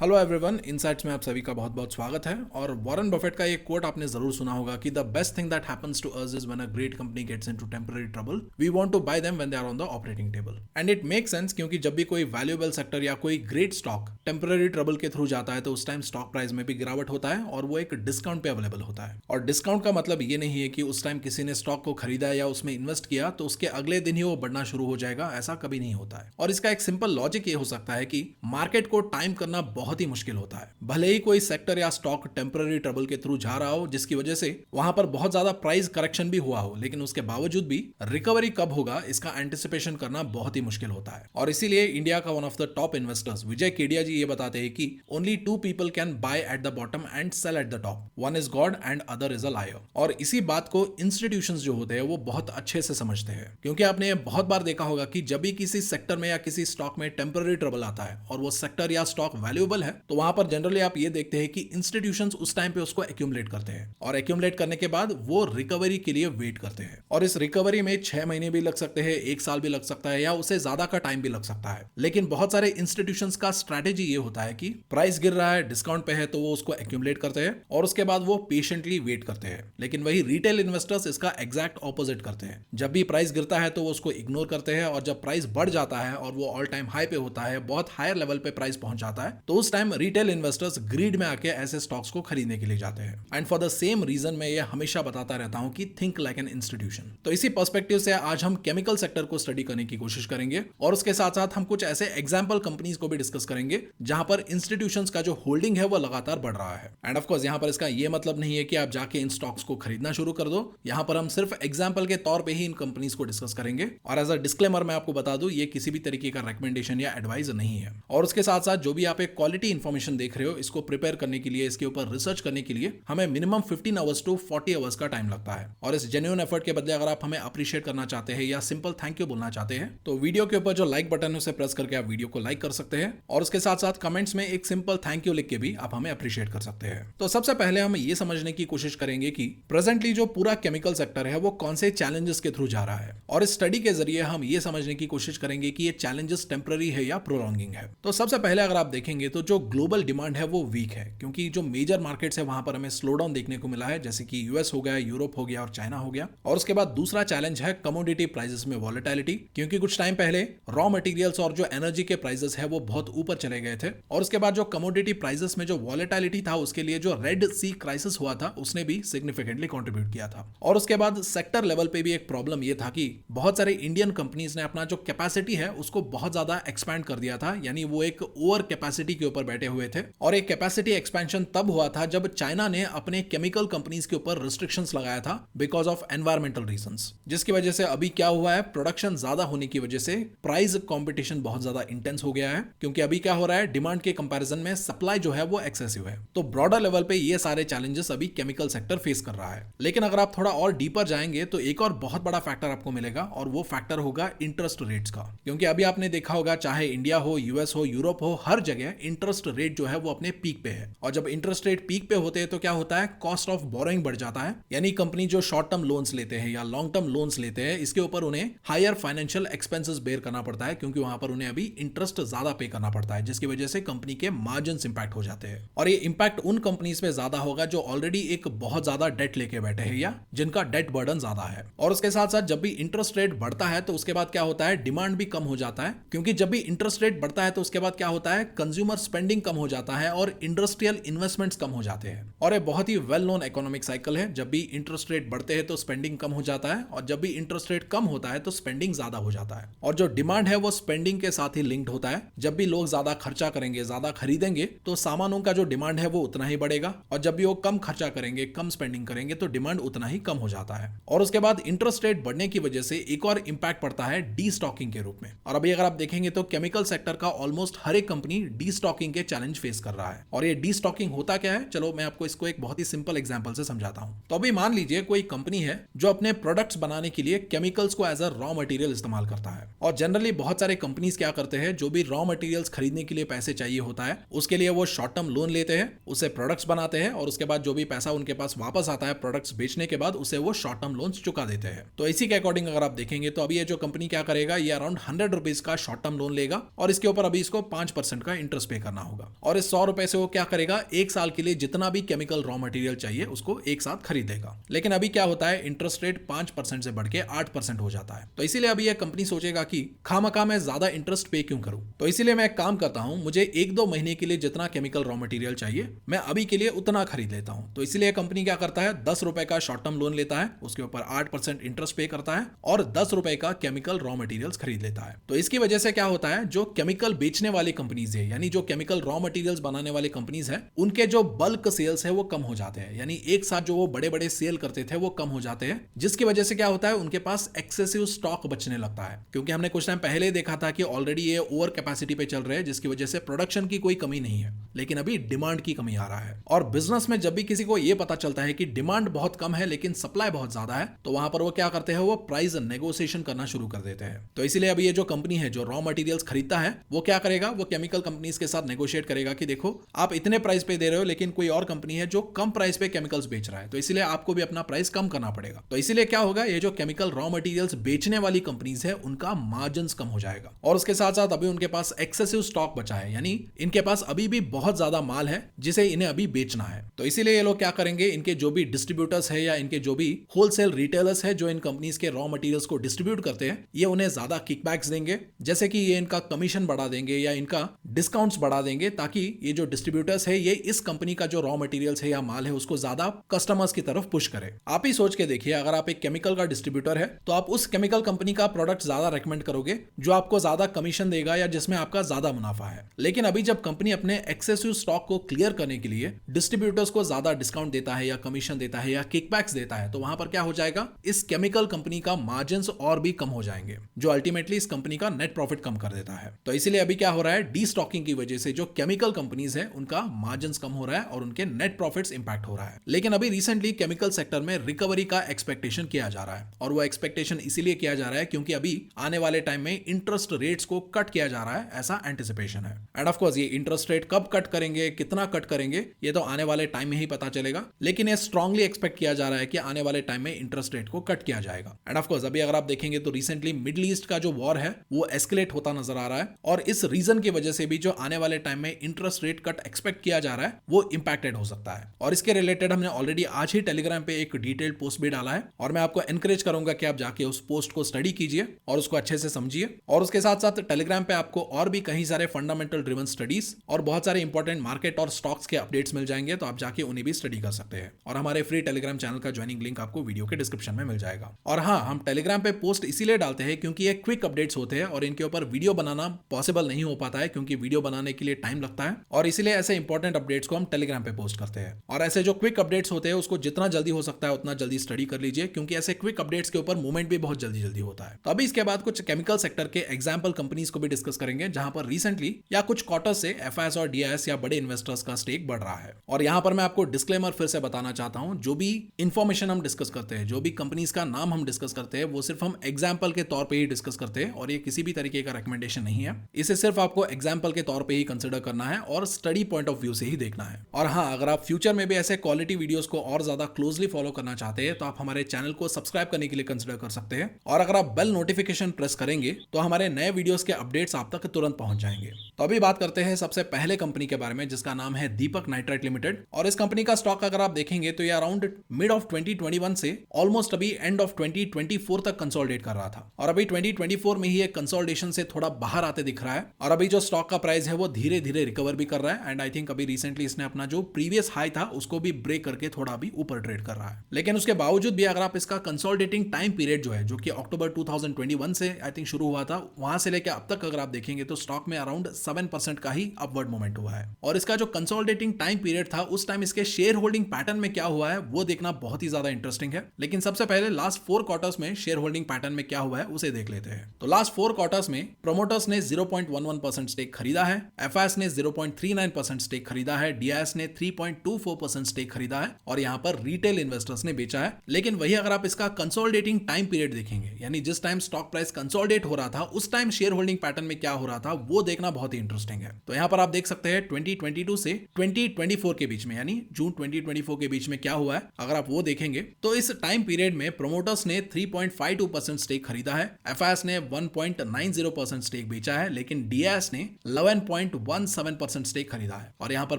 Hello everyone, insights में आप सभी का बहुत बहुत स्वागत है। और वॉरेन बफेट का एक कोट आपने जरूर सुना होगा कि the best thing that happens to us is when a great company gets into temporary trouble we want to buy them when they are on the operating table. And it make sense, क्योंकि जब भी कोई valuable sector या कोई great stock temporary trouble के through जाता है तो उस टाइम स्टॉक प्राइस में भी गिरावट होता है और वो एक डिस्काउंट पे अवेलेबल होता है। और डिस्काउंट का मतलब ये नहीं है कि उस टाइम किसी ने स्टॉक को खरीदा या उसमें इन्वेस्ट किया तो उसके अगले दिन ही वो बढ़ना शुरू हो जाएगा, ऐसा कभी नहीं होता है। और इसका एक सिंपल लॉजिक ये हो सकता है कि मार्केट को टाइम करना बहुत ही मुश्किल होता है। भले ही कोई सेक्टर या स्टॉक टेम्पररी ट्रबल के थ्रू जा रहा हो जिसकी वजह से वहां पर बहुत ज्यादा प्राइस करेक्शन भी हुआ हो, लेकिन उसके बावजूद भी रिकवरी कब होगा इसका एंटिसिपेशन करना बहुत ही मुश्किल होता है। और इसीलिए इंडिया का one of the top investors Vijay Kedia ji ये बताते हैं कि only two people can buy at the bottom and sell at the top, one is God and other is a liar. और इसी बात को इंस्टीट्यूशंस जो होते हैं वो बहुत अच्छे से समझते हैं, क्योंकि आपने ये बहुत बार देखा होगा कि जब भी किसी सेक्टर में या किसी स्टॉक में टेम्पररी ट्रबल आता है और वो सेक्टर या स्टॉक वैल्यूएबल है तो वहां पर जनरली आप ये देखते हैं कि इंस्टीट्यूशंस उस टाइम पे उसको एक्यूमुलेट करते हैं और एक्यूमुलेट करने के बाद वो रिकवरी के लिए वेट करते हैं। और इस रिकवरी में 6 महीने भी लग सकते हैं, 1 साल भी लग सकता है या उससे ज्यादा का टाइम भी लग सकता है। लेकिन बहुत सारे इंस्टीट्यूशंस का स्ट्रैटेजी ये होता है कि प्राइस गिर रहा है, डिस्काउंट पे है, तो वो उसको एक्यूमुलेट करते हैं और उसके बाद वो पेशेंटली वेट करते हैं। लेकिन वही रिटेल इन्वेस्टर्स इसका एग्जैक्ट ऑपोजिट करते हैं। जब भी प्राइस गिरता है तो वो उसको इग्नोर करते हैं, और जब प्राइस बढ़ जाता है और वो ऑल टाइम हाई पे होता है, बहुत हायर लेवल पे प्राइस पहुंच जाता है, तो उस टाइम रिटेल इन्वेस्टर्स ग्रीड में आके ऐसे स्टॉक्स को खरीदने के लिए जाते हैं। And for the same reason मैं ये हमेशा बताता रहता हूं कि थिंक लाइक एन इंस्टीट्यूशन। तो इसी पर्सपेक्टिव से आज हम केमिकल सेक्टर को स्टडी करने की कोशिश करेंगे और उसके साथ साथ हम कुछ ऐसे एग्जांपल कंपनीज को भी डिस्कस करेंगे जहां पर इंस्टीट्यूशंस का जो होल्डिंग है वो लगातार बढ़ रहा है। एंड ऑफ कोर्स यहां पर इसका ये मतलब नहीं है कि आप जाके इन स्टॉक्स को खरीदना शुरू कर दो। यहां पर हम सिर्फ एग्जांपल के तौर पे ही इन कंपनीज को डिस्कस करेंगे। और एज अ डिस्क्लेमर मैं आपको बता दूं, ये किसी भी तरीके का रिकमेंडेशन या एडवाइस नहीं है। और उसके साथ साथ जो भी आप एक क्वालिटी इंफॉर्मेशन देख रहे हो, इसको प्रिपेयर करने के लिए, इसके ऊपर रिसर्च करने के लिए हमें मिनिमम 15 आवर्स टू 40 आवर्स का टाइम लगता है। और इस जेन्युइन एफर्ट के बदले अगर आप हमें अप्रिशिएट करना चाहते हैं या सिंपल थैंक यू बोलना चाहते हैं तो वीडियो के ऊपर जो लाइक बटन है उसे प्रेस करके आप वीडियो को लाइक कर सकते हैं। और उसके साथ साथ कमेंट्स में एक सिंपल थैंक यू लिख के भी आप हमें अप्रिशिएट कर सकते हैं। तो सबसे पहले हम ये समझने की कोशिश करेंगे कि प्रेजेंटली जो पूरा केमिकल सेक्टर है वो कौन से चैलेंजेस के थ्रू जा रहा है। और इस स्टडी के जरिए हम ये समझने की कोशिश करेंगे कि ये चैलेंजेस टेम्पररी है या प्रोलॉन्गिंग है। तो सबसे पहले अगर आप देखेंगे तो जो ग्लोबल डिमांड है वो वीक है, क्योंकि जो मेजर मार्केट्स है वहां पर हमें स्लो डाउन देखने को मिला है, जैसे कि यूएस हो गया, यूरोप हो गया और चाइना हो गया। और उसके बाद दूसरा चैलेंज है कमोडिटी प्राइसेस में वॉलेटिलिटी, क्योंकि कुछ टाइम पहले रॉ मटेरियल्स और जो एनर्जी के प्राइसेस है वो बहुत ऊपर चले गए थे। और उसके बाद जो कमोडिटी प्राइसेस में जो वॉलेटिलिटी था उसके लिए जो रेड सी क्राइसिस हुआ था उसने भी सिग्निफिकेंटली कंट्रीब्यूट किया था। और उसके बाद सेक्टर लेवल पे भी एक प्रॉब्लम ये था कि बहुत सारे इंडियन कंपनीज ने अपना जो कैपेसिटी है उसको बहुत ज्यादा एक्सपैंड कर दिया था, यानी वो एक ओवर कैपेसिटी के ऊपर बैठे हुए थे। और एक कैपेसिटी एक्सपेंशन तब हुआ था जब चाइना ने अपने केमिकल कंपनीज के ऊपर रिस्ट्रिक्शंस लगाया था बिकॉज ऑफ एनवायरमेंटल रीजंस, जिसकी वजह से अभी क्या हुआ है, प्रोडक्शन ज्यादा होने की वजह से प्राइस कंपटीशन बहुत ज्यादा इंटेंस हो गया है, क्योंकि अभी क्या हो रहा है, डिमांड के कंपैरिजन में सप्लाई जो है वो एक्सेसिव है। तो ब्रॉडर लेवल पे ये सारे चैलेंजेस अभी केमिकल सेक्टर फेस कर रहा है। लेकिन अगर आप थोड़ा और डीपर जाएंगे तो एक और बहुत बड़ा फैक्टर आपको मिलेगा और वो फैक्टर होगा इंटरेस्ट रेट्स का। क्योंकि अभी आपने देखा होगा, चाहे इंडिया हो, यूएस हो, यूरोप हो, हर जगह इंटरेस्ट रेट जो है वो अपने पीक पे है। और जब इंटरेस्ट रेट पीक पे होते हैं तो क्या होता है, कॉस्ट ऑफ बोरोइंग बढ़ जाता है, यानी कंपनी जो शॉर्ट टर्म लोन्स लेते हैं या लॉन्ग टर्म लोन्स लेते हैं इसके ऊपर उन्हें हायर फाइनेंशियल एक्सपेंसेस बेयर करना पड़ता है, क्योंकि वहां पर उन्हें अभी इंटरेस्ट ज्यादा पे करना पड़ता है, जिसकी वजह से कंपनी के मार्जिन इंपैक्ट हो जाते हैं। और ये इंपैक्ट उन कंपनीज पे ज्यादा होगा जो ऑलरेडी एक बहुत ज्यादा डेट लेके बैठे हैं या जिनका डेट बर्डन ज्यादा है। और उसके साथ साथ जब भी इंटरेस्ट रेट बढ़ता है तो उसके बाद क्या होता है, डिमांड भी कम हो जाता है, क्योंकि जब भी इंटरेस्ट रेट बढ़ता है तो उसके बाद क्या होता है, कंज्यूमर स्पेंडिंग कम हो जाता है और इंडस्ट्रियल इन्वेस्टमेंट्स कम हो जाते हैं। और ये बहुत ही वेल नोन इकोनॉमिक साइकिल है, जब भी इंटरेस्ट रेट बढ़ते हैं तो स्पेंडिंग कम हो जाता है और जब भी इंटरेस्ट रेट कम होता है तो स्पेंडिंग ज्यादा हो जाता है। और जो डिमांड है वो स्पेंडिंग के साथ ही लिंक्ड होता है। जब भी लोग ज्यादा खर्चा करेंगे, ज्यादा खरीदेंगे तो सामानों का जो डिमांड है वो उतना ही बढ़ेगा, और जब भी वो कम खर्चा करेंगे, कम स्पेंडिंग करेंगे तो डिमांड उतना ही कम हो जाता है। और उसके बाद इंटरेस्ट रेट बढ़ने की वजह से एक और इंपैक्ट पड़ता है डी स्टॉकिंग के रूप में। और अभी अगर आप देखेंगे तो केमिकल सेक्टर का ऑलमोस्ट हर एक कंपनी डी स्टॉकिंग के चैलेंज फेस कर रहा है। और ये डी स्टॉकिंग होता क्या है, चलो मैं आपको इसको एक बहुत ही सिंपल एग्जांपल से समझाता हूं। तो अभी मान लीजिए कोई कंपनी है जो अपने प्रोडक्ट्स बनाने के लिए केमिकल्स को एज अ रॉ मटेरियल इस्तेमाल करता है। और जनरली बहुत सारे कंपनीज क्या करते हैं, जो भी रॉ मटेरियल्स खरीदने के लिए पैसे चाहिए होता है उसके लिए वो शॉर्ट टर्म लोन लेते हैं, उससे प्रोडक्ट्स बनाते हैं और उसके बाद जो भी पैसा उनके पास वापस आता है प्रोडक्ट्स बेचने के बाद उसे वो शॉर्ट टर्म लोन्स चुका देते हैं। तो इसी के अकॉर्डिंग अगर आप देखेंगे तो अभी ये जो कंपनी क्या करेगा, ये अराउंड 100 रुपीज का शॉर्ट टर्म लोन लेगा और इसके ऊपर अभी इसको 5% का इंटरेस्ट पे करना करना होगा, और इस 100 रुपए से वो क्या करेगा, 1 साल के लिए जितना भी केमिकल रॉ मटेरियल चाहिए उसको एक साथ खरीदेगा। लेकिन अभी क्या होता है, इंटरेस्ट रेट 5% से बढ़ के 8% हो जाता है। तो इसीलिए अभी यह कंपनी सोचेगा कि खामखा मैं ज्यादा इंटरेस्ट पे क्यों करूं, तो इसीलिए मैं एक काम करता हूं, मुझे 1-2 महीने के लिए जितना केमिकल रॉ मटेरियल चाहिए मैं अभी के लिए उतना खरीद लेता हूं। तो इसीलिए कंपनी क्या करता है, 10 रुपए का शॉर्ट टर्म लोन लेता है, उसके ऊपर 8% इंटरेस्ट पे करता है और 10 रुपए का केमिकल रॉ मटेरियल्स खरीद लेता है। तो इसकी वजह से क्या होता है, जो केमिकल बेचने वाली कंपनीज है, यानी जो केमिकल रॉ मटेरियल्स बनाने वाली कंपनीज है, उनके जो बल्क सेल्स है वो कम हो जाते हैं, यानी एक साथ जो वो बड़े बड़े सेल करते थे वो कम हो जाते हैं, जिसकी वजह से क्या होता है, उनके पास एक्सेसिव स्टॉक बचने लगता है। क्योंकि हमने कुछ टाइम पहले देखा था कि ऑलरेडी ये ओवर कैपेसिटी पे चल रहे हैं, जिसकी वजह से प्रोडक्शन की कोई कमी नहीं है, लेकिन अभी डिमांड की कमी आ रहा है। और बिजनेस में जब भी किसी को ये पता चलता है कि डिमांड बहुत कम है लेकिन सप्लाई बहुत ज्यादा है, तो वहां पर वो क्या करते हैं, वो प्राइस नेगोशिएशन करना शुरू कर देते हैं। तो इसीलिए अभी ये जो कंपनी है जो रॉ मटेरियल्स खरीदता है, वो क्या करेगा, वो केमिकल कंपनीज के साथ नेगोशिएट करेगा कि देखो आप इतने प्राइस पे दे रहे हो, लेकिन कोई और कंपनी है जो कम प्राइस पे केमिकल्स बेच रहा है, तो इसलिए आपको भी अपना प्राइस कम करना पड़ेगा। तो इसीलिए क्या होगा, ये जो केमिकल रॉ मटेरियल्स बेचने वाली कंपनीज है उनका मार्जिन कम हो जाएगा, और उसके साथ साथ अभी उनके पास एक्सेसिव स्टॉक बचा है, यानी इनके पास अभी भी बहुत ज्यादा माल है जिसे इन्हें अभी बेचना है। तो इसीलिए ये लोग क्या करेंगे, इनके जो भी डिस्ट्रीब्यूटर्स है या इनके जो भी होलसेल रिटेलर्स है जो इन कंपनीज के रॉ मटेरियल्स को डिस्ट्रीब्यूट करते हैं, ये उन्हें ज्यादा किकबैक्स देंगे, जैसे कि ये इनका कमीशन बढ़ा देंगे या इनका डिस्काउंट्स बढ़ा देंगे, ताकि ये जो डिस्ट्रीब्यूटर्स है ये इस कंपनी का जो रॉ मटेरियल्स है या माल है उसको ज्यादा कस्टमर्स की तरफ पुश करे। आप ही सोच के देखिए, अगर आप एक केमिकल का डिस्ट्रीब्यूटर है तो आप उस केमिकल कंपनी का प्रोडक्ट ज्यादा रेकमेंड करोगे जो आपको ज्यादा कमीशन देगा या जिसमें आपका ज्यादा मुनाफा है। लेकिन अभी जब कंपनी अपने एक्सेसिव स्टॉक को क्लियर करने के लिए डिस्ट्रीब्यूटर्स को ज्यादा डिस्काउंट देता है या कमीशन देता है या किकबैक्स देता है, तो वहां पर क्या हो जाएगा, इस केमिकल कंपनी का मार्जिन्स और भी कम हो जाएंगे, जो अल्टीमेटली इस कंपनी का नेट प्रॉफिट कम कर देता है। तो इसीलिए अभी क्या हो रहा है, डी स्टॉकिंग की वजह से जो केमिकल कंपनीज है उनका मार्जिन्स कम हो रहा है और उनके नेट प्रॉफिट्स इंपैक्ट हो रहा है। लेकिन अभी रिसेंटली केमिकल सेक्टर में रिकवरी का एक्सपेक्टेशन किया जा रहा है, और वो एक्सपेक्टेशन इसीलिए किया जा रहा है क्योंकि अभी आने वाले टाइम में इंटरेस्ट रेट्स को कट किया जा रहा है, ऐसा एंटिसिपेशन है। एंड ऑफ कोर्स ये इंटरेस्ट रेट कब कट करेंगे, कितना कट करेंगे, ये तो आने वाले टाइम में ही पता चलेगा, लेकिन ये स्ट्रांगली एक्सपेक्ट किया जा रहा है कि आने वाले टाइम में इंटरेस्ट रेट को कट किया जाएगा। एंड ऑफ कोर्स अभी अगर आप देखेंगे तो रिसेंटली मिडिल ईस्ट का जो वॉर है वो एस्केलेट होता नजर आ रहा है, और इस रीजन की वजह से भी जो आने वाले टाइम में इंटरेस्ट रेट कट एक्सपेक्ट किया जा रहा है वो इंपैक्टेड हो सकता है। और इसके रिलेटेड हमने ऑलरेडी आज ही टेलीग्राम पे एक डिटेल्ड पोस्ट भी डाला है, और मैं आपको एनकरेज करूंगा कि आप जाके उस पोस्ट को स्टडी कीजिए और उसको अच्छे से समझिए। और उसके साथ साथ टेलीग्राम पे आपको और भी कई सारे फंडामेंटल ड्रिवन स्टडीज और बहुत सारे इंपॉर्टेंट मार्केट और स्टॉक्स के अपडेट्स मिल जाएंगे, तो आप जाके उन्हें भी स्टडी कर सकते हैं। और हमारे फ्री टेलीग्राम चैनल का ज्वाइनिंग लिंक आपको वीडियो के डिस्क्रिप्शन में मिल जाएगा। और हाँ, हम टेलीग्राम पे पोस्ट इसीलिए डालते हैं क्योंकि ये क्विक अपडेट्स होते हैं और इनके ऊपर वीडियो बनाना पॉसिबल नहीं हो पाता है, क्योंकि वीडियो बनाने के लिए टाइम लगता है, और इसीलिए ऐसे इंपॉर्टेंट अपडेट्स को हम टेलीग्राम पे पोस्ट करते हैं। और ऐसे जो क्विक अपडेट्स होते हैं उसको जितना जल्दी हो सकता है उतना जल्दी स्टडी कर लीजिए, क्योंकि ऐसे क्विक अपडेट्स के ऊपर मूवमेंट भी बहुत जल्दी जल्दी होता है। तो अभी इसके बाद कुछ केमिकल सेक्टर के एग्जाम्पल कंपनीज को भी डिस्कस करेंगे जहां पर रिसेंटली या कुछ क्वार्टर से एफआईएस और डीआईएस या बड़े इन्वेस्टर्स का स्टेक बढ़ रहा है। और यहां पर मैं आपको डिस्क्लेमर फिर से बताना चाहता हूं, जो भी इंफॉर्मेशन हम डिस्कस करते हैं, जो भी कंपनीज का नाम हम डिस्कस करते हैं, वो सिर्फ हम एग्जाम्पल के तौर पर ही डिस्कस करते हैं, और ये किसी भी तरीके का रिकमेंडेशन नहीं है। इसे सिर्फ आपको एग्जाम्पल के तौर पर ही कंसिडर करना है और स्टडी पॉइंट ऑफ व्यू से ही देखना है। और हाँ, अगर आप फ्यूचर में भी ऐसे क्वालिटी वीडियोस को और ज्यादा क्लोजली फॉलो करना चाहते हैं तो आप हमारे चैनल को सब्सक्राइब करने के लिए कंसिडर कर सकते हैं, और अगर आप बेल नोटिफिकेशन प्रेस करेंगे तो हमारे नए वीडियोस के अपडेट्स आप तक तुरंत पहुंच जाएंगे। तो अभी बात करते हैं सबसे पहले कंपनी के बारे में, जिसका नाम है दीपक नाइट्राइट लिमिटेड। और इस कंपनी का स्टॉक अगर आप देखेंगे तो ये अराउंड मिड ऑफ 2021 से ऑलमोस्ट अभी एंड ऑफ 2024 तक कंसोलिडेट कर रहा था, और अभी 2024 में ही एक कंसोलिडेशन से थोड़ा बाहर आते दिख रहा है, और अभी जो स्टॉक का प्राइस है वो धीरे धीरे रिकवर भी कर रहा है। एंड आई थिंक अभी रिसेंटली इसने अपना जो प्रीवियस हाई था उसको भी ब्रेक करके थोड़ा भी ऊपर ट्रेड कर रहा है। लेकिन उसके बावजूद भी अगर आप इसका कंसोलिडेटिंग टाइम पीरियड जो है, जो कि अक्टूबर 2021 से आई थिंक शुरू हुआ था, वहां से लेकर अब तक अगर आप देखेंगे तो स्टॉक में अराउंड 7% का ही अपवर्ड मोमेंट हुआ है। और इसका जो कंसोलिडेटिंग टाइम पीरियड था उस टाइम इसके शेयर होल्डिंग पैटर्न में क्या हुआ है वो देखना बहुत ही ज्यादा इंटरेस्टिंग है। लेकिन सबसे पहले लास्ट 4 क्वार्टर्स में शेयर होल्डिंग पैटर्न में क्या हुआ है उसे देख लेते हैं। तो लास्ट 4 क्वार्टर्स में प्रोमोटर्स ने 0.11% स्टेक खरीदा है, एफआईएस ने 0.39% स्टेक खरीदा है, डीआईएस ने 3.24% स्टेक खरीदा है, और यहां पर रिटेल इन्वेस्टर्स ने बेचा है। लेकिन वही अगर आप इसका कंसोलिडेटिंग टाइम पीरियड देखेंगे, यानी जिस टाइम स्टॉक प्राइस कंसोलिडेट हो रहा था उस टाइम शेयर होल्डिंग पैटर्न में क्या हो रहा था वो देखना बहुत बहुत ही इंटरेस्टिंग है। तो यहाँ पर आप देख सकते हैं 2022 से 2024 के बीच में, यानी जून 2024 के बीच में क्या हुआ है, अगर आप वो देखेंगे तो इस टाइम पीरियड में प्रोमोटर्स ने 3.52% स्टेक खरीदा है, एफआईएस ने 1.90% स्टेक बेचा है, लेकिन डीआईएस ने 11.17% स्टेक खरीदा है और यहाँ पर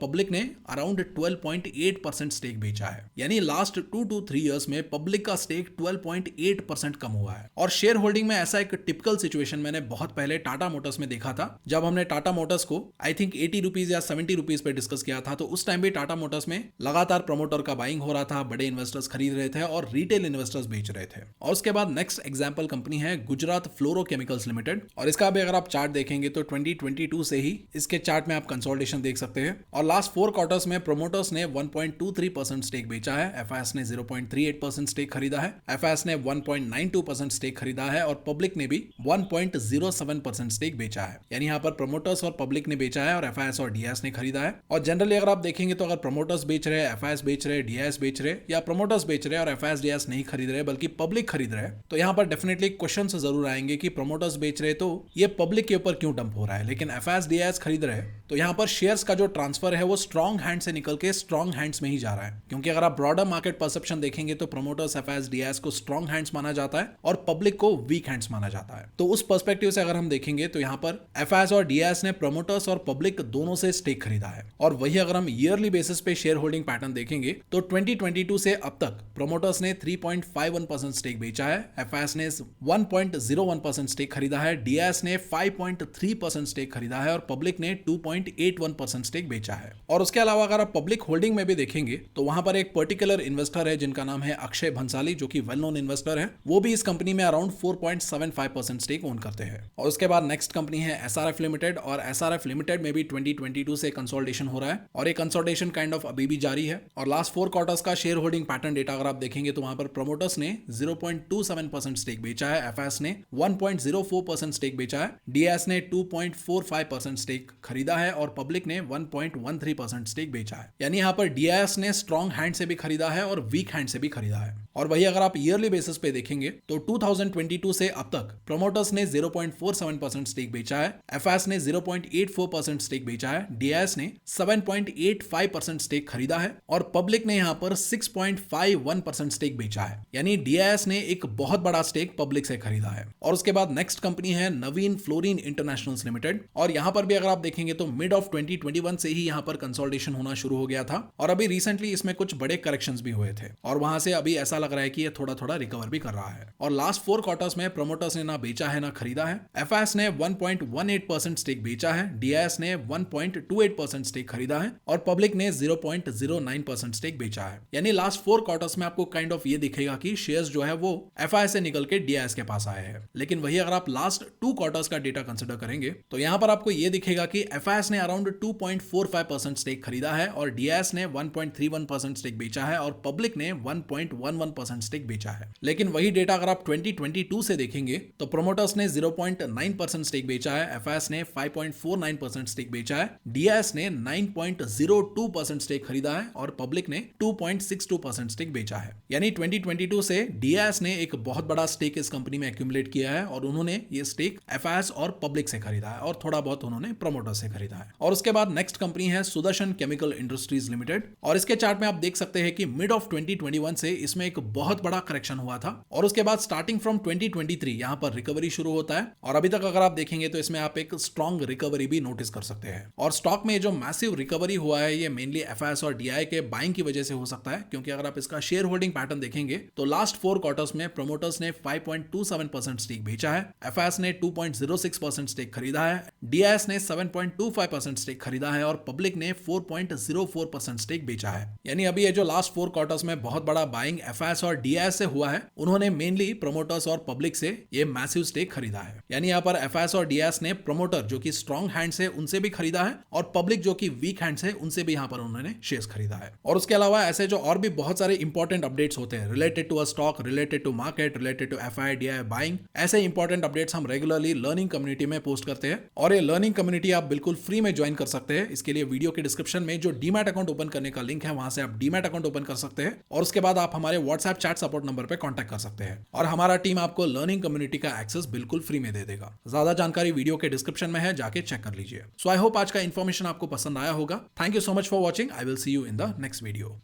पब्लिक ने अराउंड 12.8% स्टेक बेचा है। यानी लास्ट 2 to 3 इयर्स में पब्लिक का स्टेक 12.8% कम हुआ है। और शेयर होल्डिंग में ऐसा एक टिपिकल सिचुएशन मैंने बहुत पहले टाटा मोटर्स में देखा था। जब हमने टाटा मोटर्स को आई थिंक 80 रुपीज या 70 रुपीज पे डिस्कस किया था, तो उस टाइम भी टाटा मोटर्स में लगातार प्रमोटर का बाइंग हो रहा था, बड़े इन्वेस्टर्स खरीद रहे थे और रिटेल इन्वेस्टर्स बेच रहे थे। और उसके बाद नेक्स्ट एग्जांपल कंपनी है गुजरात फ्लोरोकेमिकल्स लिमिटेड, और इसका भी अगर आप चार्ट देखेंगे तो 2022 से ही इसके चार्ट में आप कंसोलिडेशन देख सकते हैं। और लास्ट 4 क्वार्टर्स में प्रोमोटर्स ने 1.23% स्टेक बेचा है, एफआईएस ने 0.38% स्टेक खरीदा है, एफआईएस ने 1.92% स्टेक खरीदा है और पब्लिक ने भी 1.07% स्टेक बेचा है। यानी यहाँ पर प्रमोटर्स और पब्लिक ने बेचा है और एफआईएस और डीआईएस ने खरीदा है। और जनरली अगर आप देखेंगे तो अगर प्रमोटर्स बेच रहे हैं, एफआईएस बेच रहे हैं, डीआईएस बेच रहे हैं, या प्रमोटर्स बेच रहे हैं और एफआईएस डीआईएस नहीं खरीद रहे बल्कि पब्लिक खरीद रहे हैं, तो यहाँ पर डेफिनेटली क्वेश्चन जरूर आएंगे कि प्रमोटर्स बेच रहे तो ये पब्लिक के ऊपर क्यों डंप हो रहा है, लेकिन एफआईएस डीआईएस खरीद रहे हैं तो यहाँ पर शेयर्स का जो ट्रांसफर है वो स्ट्रॉन्ग हैंड से निकल के स्ट्रॉन्ग हैंड्स में ही जा रहा है। क्योंकि अगर आप ब्रॉडर मार्केट परसेप्शन देखेंगे तो प्रमोटर्स, एफआईएस, डीआईएस को स्ट्रॉन्ग हैंड्स माना जाता है और पब्लिक को वीक हैंड्स माना जाता है। तो उस पर्सपेक्टिव से अगर हम देखेंगे तो यहाँ पर एफआईएस और डीआईएस ने प्रमोटर्स और पब्लिक दोनों से स्टेक खरीदा है। और वही अगर हम ईयरली बेसिस पे शेयर होल्डिंग पैटर्न देखेंगे तो 2022 से अब तक प्रमोटर्स ने 3.51% स्टेक बेचा है, एफआईएस ने 1.01% स्टेक खरीदा है, डीआईएस ने 5.3% स्टेक खरीदा है और पब्लिक ने 2.81% स्टेक बेचा है। और उसके अलावा अगर आप पब्लिक होल्डिंग में भी देखेंगे तो वहां पर एक पर्टिकुलर इन्वेस्टर है जिनका नाम है अक्षय भंसाली, जो कि वेल नोन इन्वेस्टर है। वो भी इस कंपनी में अराउंड 4.75% स्टेक ओन करते हैं। और उसके बाद नेक्स्ट कंपनी है एसआरएफ लिमिटेड, और एसआरएफ लिमिटेड में भी 2022 से कंसोलिडेशन हो रहा है और ये कंसोलिडेशन काइंड ऑफ अभी भी जारी है। और लास्ट 4 क्वार्टर्स का शेयर होल्डिंग पैटर्न डेटा अगर आप देखेंगे तो वहां पर प्रमोटर्स ने 0.27% स्टेक बेचा है, एफआईएस ने 1.04% स्टेक बेचा है, डीआईएस ने 2.45% स्टेक खरीदा है और पब्लिक ने 1.13% स्टेक बेचा है। यानी यहाँ पर डीआईएस ने स्ट्रॉन्ग हैंड से भी खरीदा है और वीक हैंड से भी खरीदा है। और वही अगर आप ईयरली बेसिस पे देखेंगे तो 2022 से अब तक प्रमोटर्स ने 0.47% स्टेक बेचा है, एफआईएस ने 0.84% स्टेक बेचा है, डीआईएस ने 7.85% स्टेक खरीदा है और पब्लिक ने यहाँ पर 6.51% स्टेक बेचा है। यानी डीआईएस ने एक बहुत बड़ा स्टेक पब्लिक से खरीदा है। और उसके बाद नेक्स्ट कंपनी है नवीन फ्लोरीन इंटरनेशनल्स लिमिटेड, और यहाँ पर भी अगर आप देखेंगे तो मिड ऑफ 2021 से ही यहाँ पर कंसोलिडेशन होना शुरू हो गया था और अभी रिसेंटली इसमें कुछ बड़े करेक्शंस भी हुए थे और वहां से अभी ऐसा लग रहा है कि ये थोड़ा थोड़ा रिकवर भी कर रहा है। और लास्ट 4 क्वार्टर्स में प्रमोटर्स ने ना बेचा है ना खरीदा है, एफआईएस ने 1.18% स्टेक बेचा है, डीआईएस ने 1.28% स्टेक खरीदा है और पब्लिक ने 0.09% स्टेक बेचा है। यानी लास्ट 4 क्वार्टर्स में आपको काइंड ऑफ ये दिखेगा कि शेयर्स जो है वो एफआईएस से निकल के डीआईएस के पास आए हैं। लेकिन वही अगर आप लास्ट 2 क्वार्टर्स का डेटा कंसिडर करेंगे तो यहाँ पर आपको ये दिखेगा कि एफआईएस ने अराउंड 2.45% स्टेक खरीदा है और डीआईएस ने 1.31% स्टेक बेचा है और पब्लिक ने 1.11% स्टेक बेचा है। लेकिन वही डेटा अगर आप 2022 से देखेंगे तो प्रोमोटर्स ने 0.9% स्टेक बेचा है, एफआईएस ने 5.49% स्टेक बेचा है, डीआईएस ने 9.02% स्टेक खरीदा है और पब्लिक ने 2.62% स्टेक बेचा है। यानी 2022 से डीआईएस ने एक बहुत बड़ा स्टेक इस कंपनी में एक्यूमुलेट किया है और उन्होंने ये स्टेक एफआईएस और पब्लिक से खरीदा है और थोड़ा बहुत उन्होंने प्रोमोटर से खरीदा है। और उसके बाद नेक्स्ट कंपनी है सुदर्शन केमिकल इंडस्ट्रीज लिमिटेड, और इसके चार्ट में आप देख सकते हैं कि मिड ऑफ 2021 से इसमें एक बहुत बड़ा करेक्शन हुआ था और उसके बाद स्टार्टिंग फ्रॉम 2023 यहां पर रिकवरी शुरू होता है और अभी तक अगर आप देखेंगे तो इसमें आप एक स्ट्रॉन्ग रिकवरी भी नोटिस कर सकते हैं। और स्टॉक में जो मैसिव रिकवरी हुआ है ये मेनली एफआईएस और डीआई के बाइंग की वजह से हो सकता है, क्योंकि अगर आप इसका शेयर होल्डिंग पैटर्न देखेंगे तो लास्ट 4 क्वार्टर्स में प्रोमोटर्स ने 5.27% स्टेक बेचा है, एफआईएस ने 2.06% स्टेक खरीदा है, डीआईएस ने 7.25% स्टेक खरीदा है और पब्लिक ने 4.04% स्टेक बेचा है। यानी अभी ये जो लास्ट 4 क्वार्टर्स में बहुत बड़ा बाइंग एफआईएस और डीआईएस से हुआ है, उन्होंने मेनली प्रोमोटर्स और पब्लिक से ये मैसिव स्टेक खरीदा है। यानी यहाँ पर एफआईएस और डीआईएस ने प्रोमोटर जो कि स्ट्रॉन्ग हैंड्स है उनसे भी खरीदा है और पब्लिक जो कि वीक हैंड्स है उनसे भी यहाँ पर उन्होंने शेयर्स खरीदा है। और उसके अलावा ऐसे जो और भी बहुत सारे इंपॉर्टेंट अपडेट्स होते हैं related to a stock, related to market, related to FI DI buying, ऐसे इंपॉर्टेंट अपडेट्स हम रेगुलरली लर्निंग कम्युनिटी में पोस्ट करते हैं और ये लर्निंग कम्युनिटी आप बिल्कुल फ्री में ज्वाइन कर सकते हैं। इसके लिए वीडियो के डिस्क्रिप्शन में जो डीमैट अकाउंट ओपन करने का लिंक है वहां से आप डीमैट अकाउंट ओपन कर सकते हैं और उसके बाद आप हमारे व्हाट्सएप चैट सपोर्ट नंबर पे कांटेक्ट कर सकते हैं और हमारा टीम आपको लर्निंग कम्युनिटी का एक्सेस बिल्कुल फ्री में दे देगा। ज्यादा जानकारी वीडियो के डिस्क्रिप्शन में है, जाके चेक कर लीजिए। सो आई होप आज का इन्फॉर्मेशन आपको पसंद आया होगा। Thank you so much for watching. I will see you in the next video.